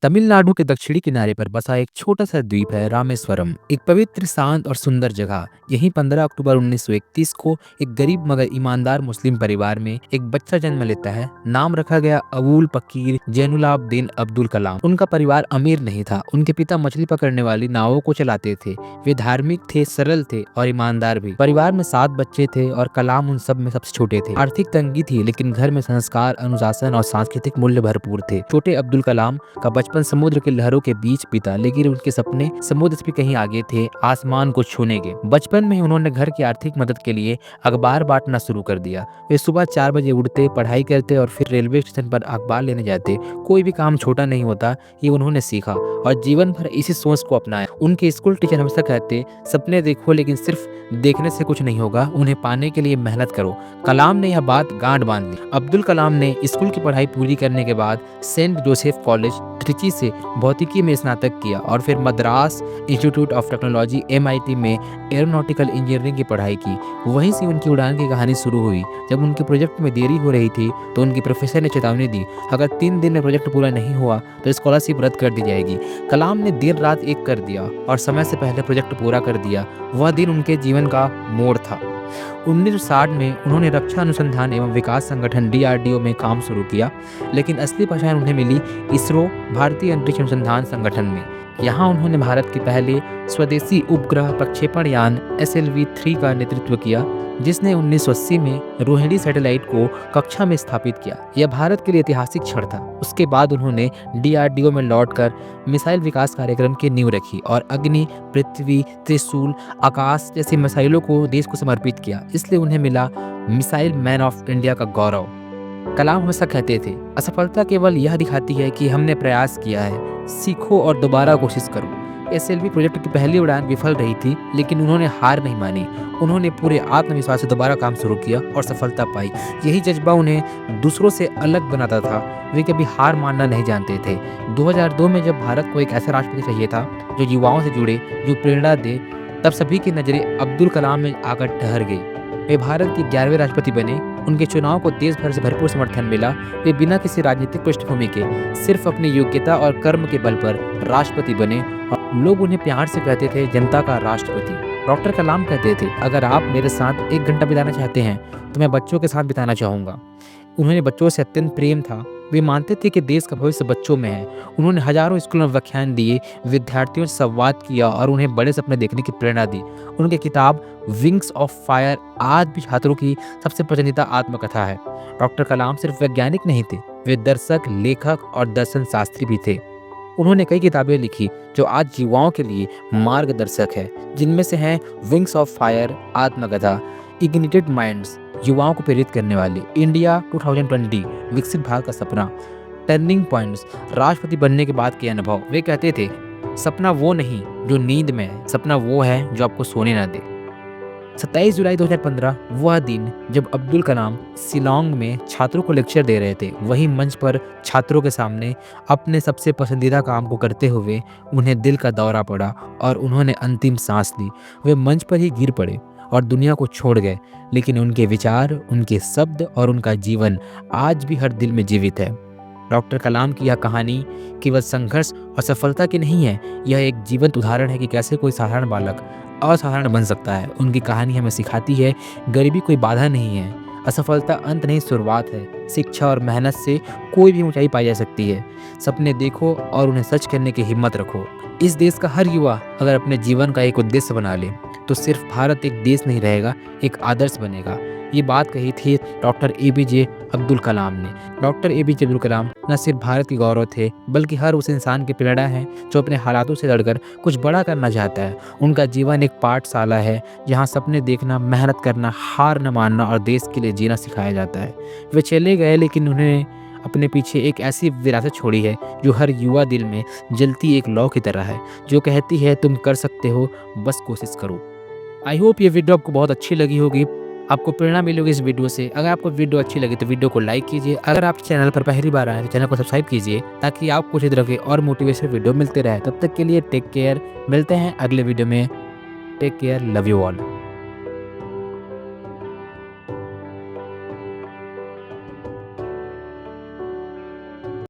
तमिलनाडु के दक्षिणी किनारे पर बसा एक छोटा सा द्वीप है रामेश्वरम, एक पवित्र, शांत और सुंदर जगह। यहीं 15 अक्टूबर 1931 को एक गरीब मगर ईमानदार मुस्लिम परिवार में एक बच्चा जन्म लेता है। नाम रखा गया अबुल पकीर जैनुलाब्दीन अब्दुल कलाम। उनका परिवार अमीर नहीं था। उनके पिता मछली पकड़ने वाली नावों को चलाते थे। वे धार्मिक थे, सरल थे और ईमानदार भी। परिवार में 7 बच्चे थे और कलाम उन सब में सबसे छोटे थे। आर्थिक तंगी थी, लेकिन घर में संस्कार, अनुशासन और सांस्कृतिक मूल्य भरपूर थे। छोटे अब्दुल कलाम का बचपन समुद्र के लहरों के बीच बीता, लेकिन उनके सपने समुद्र से भी कहीं आगे थे, आसमान को छूने के। बचपन में ही उन्होंने घर की आर्थिक मदद के लिए अखबार बांटना शुरू कर दिया। वे सुबह 4 बजे उठते, पढ़ाई करते और फिर रेलवे स्टेशन पर अखबार लेने जाते। कोई भी काम छोटा नहीं होता, ये उन्होंने सीखा और जीवन भर इसी सोच को अपनाया। उनके स्कूल टीचर हमेशा कहते, सपने देखो लेकिन सिर्फ देखने से कुछ नहीं होगा, उन्हें पाने के लिए मेहनत करो। कलाम ने यह बात गांठ बांध ली। अब्दुल कलाम ने स्कूल की पढ़ाई पूरी करने के बाद सेंट जोसेफ कॉलेज ट्रिची से भौतिकी में स्नातक किया और फिर Madras institute of technology MIT में एरोनॉटिकल इंजीनियरिंग की पढ़ाई की। वहीं से उनकी उड़ान की कहानी शुरू हुई। जब उनके प्रोजेक्ट में देरी हो रही थी तो उनकी प्रोफेसर ने चेतावनी दी, अगर 3 दिन में प्रोजेक्ट पूरा नहीं हुआ तो स्कॉलरशिप रद्द कर दी जाएगी। कलाम ने दिन रात एक कर दिया और समय से पहले प्रोजेक्ट पूरा कर दिया। वह दिन उनके जीवन का मोड़ था। 1960 में उन्होंने रक्षा अनुसंधान एवं विकास संगठन DRDO में काम शुरू किया, लेकिन असली पहचान उन्हें मिली इसरो, भारतीय अंतरिक्ष अनुसंधान संगठन में। यहाँ उन्होंने भारत के पहले स्वदेशी उपग्रह प्रक्षेपण यान SLV-3 का नेतृत्व किया, जिसने 1980 में रोहिणी सैटेलाइट को कक्षा में स्थापित किया। यह भारत के लिए ऐतिहासिक क्षण था। उसके बाद उन्होंने DRDO में लौटकर मिसाइल विकास कार्यक्रम की नींव रखी और अग्नि, पृथ्वी, त्रिशूल, आकाश जैसी मिसाइलों को देश को समर्पित किया। इसलिए उन्हें मिला मिसाइल मैन ऑफ इंडिया का गौरव। कलाम हमेशा कहते थे, असफलता केवल यह दिखाती है कि हमने प्रयास किया है, सीखो और दोबारा कोशिश करो। SLV प्रोजेक्ट की पहली उड़ान विफल रही थी, लेकिन उन्होंने हार नहीं मानी। उन्होंने पूरे आत्मविश्वास से दोबारा काम शुरू किया और सफलता पाई। यही जज्बा उन्हें दूसरों से अलग बनाता था। वे कभी हार मानना नहीं जानते थे। 2002 में जब भारत को एक ऐसा राष्ट्रपति चाहिए था जो युवाओं से जुड़े, जो प्रेरणा दे, तब सभी की नजरें अब्दुल कलाम में आकर ठहर गई। वे भारत के 11वें राष्ट्रपति बने। उनके चुनाव को देश भर से भरपूर समर्थन मिला। वे बिना किसी राजनीतिक पृष्ठभूमि के सिर्फ अपनी योग्यता और कर्म के बल पर राष्ट्रपति बने और लोग उन्हें प्यार से कहते थे जनता का राष्ट्रपति। डॉक्टर कलाम कहते थे, अगर आप मेरे साथ 1 घंटा बिताना चाहते हैं तो मैं बच्चों के साथ बिताना चाहूँगा। उन्हें बच्चों से अत्यंत प्रेम था। वे मानते थे कि देश का भविष्य बच्चों में है। उन्होंने हजारों स्कूलों में व्याख्यान दिए, विद्यार्थियों से संवाद किया और उन्हें बड़े सपने देखने की प्रेरणा दी। उनकी किताब विंग्स ऑफ फायर आज भी छात्रों की सबसे पसंदीदा आत्मकथा है। डॉक्टर कलाम सिर्फ वैज्ञानिक नहीं थे, वे दर्शक, लेखक और दर्शन शास्त्री भी थे। उन्होंने कई किताबें लिखी जो आज युवाओं के लिए मार्गदर्शक है, जिनमें से हैं विंग्स ऑफ फायर आत्मकथा, इग्निटेड माइंड्स युवाओं को प्रेरित करने वाले, इंडिया 2020 विकसित भारत का सपना, टर्निंग पॉइंट्स राष्ट्रपति बनने के बाद के अनुभव। वे कहते थे, सपना वो नहीं जो नींद में है, सपना वो है जो आपको सोने ना दे। 27 जुलाई 2015 वह दिन जब अब्दुल कलाम शिलांग में छात्रों को लेक्चर दे रहे थे। वही मंच पर छात्रों के सामने अपने सबसे पसंदीदा काम को करते हुए उन्हें दिल का दौरा पड़ा और उन्होंने अंतिम सांस ली। वे मंच पर ही गिर पड़े और दुनिया को छोड़ गए, लेकिन उनके विचार, उनके शब्द और उनका जीवन आज भी हर दिल में जीवित है। डॉक्टर कलाम की यह कहानी केवल संघर्ष और सफलता की नहीं है, यह एक जीवंत उदाहरण है कि कैसे कोई साधारण बालक असाधारण बन सकता है। उनकी कहानी हमें सिखाती है, गरीबी कोई बाधा नहीं है, असफलता अंत नहीं शुरुआत है। शिक्षा और मेहनत से कोई भी ऊंचाई पाई जा सकती है। सपने देखो और उन्हें सच करने की हिम्मत रखो। इस देश का हर युवा अगर अपने जीवन का एक उद्देश्य बना ले तो सिर्फ भारत एक देश नहीं रहेगा, एक आदर्श बनेगा। ये बात कही थी डॉक्टर APJ अब्दुल कलाम ने। डॉक्टर APJ अब्दुल कलाम न सिर्फ भारत के गौरव थे, बल्कि हर उस इंसान की प्रेरणा है जो अपने हालातों से लड़कर कुछ बड़ा करना चाहता है। उनका जीवन एक पाठशाला है जहाँ सपने देखना, मेहनत करना, हार न मानना और देश के लिए जीना सिखाया जाता है। वे चले गए, लेकिन उन्होंने अपने पीछे एक ऐसी विरासत छोड़ी है जो हर युवा दिल में जलती एक लौ की तरह है, जो कहती है तुम कर सकते हो, बस कोशिश करो। आई होप ये वीडियो आपको बहुत अच्छी लगी होगी, आपको प्रेरणा मिली होगी इस वीडियो से। अगर आपको वीडियो अच्छी लगी तो वीडियो को लाइक कीजिए। अगर आप चैनल पर पहली बार आए तो चैनल को सब्सक्राइब कीजिए, ताकि आपको इस तरह के और मोटिवेशन वीडियो मिलते रहे। तब तक के लिए टेक केयर, मिलते हैं अगले वीडियो में। Take care, love you all.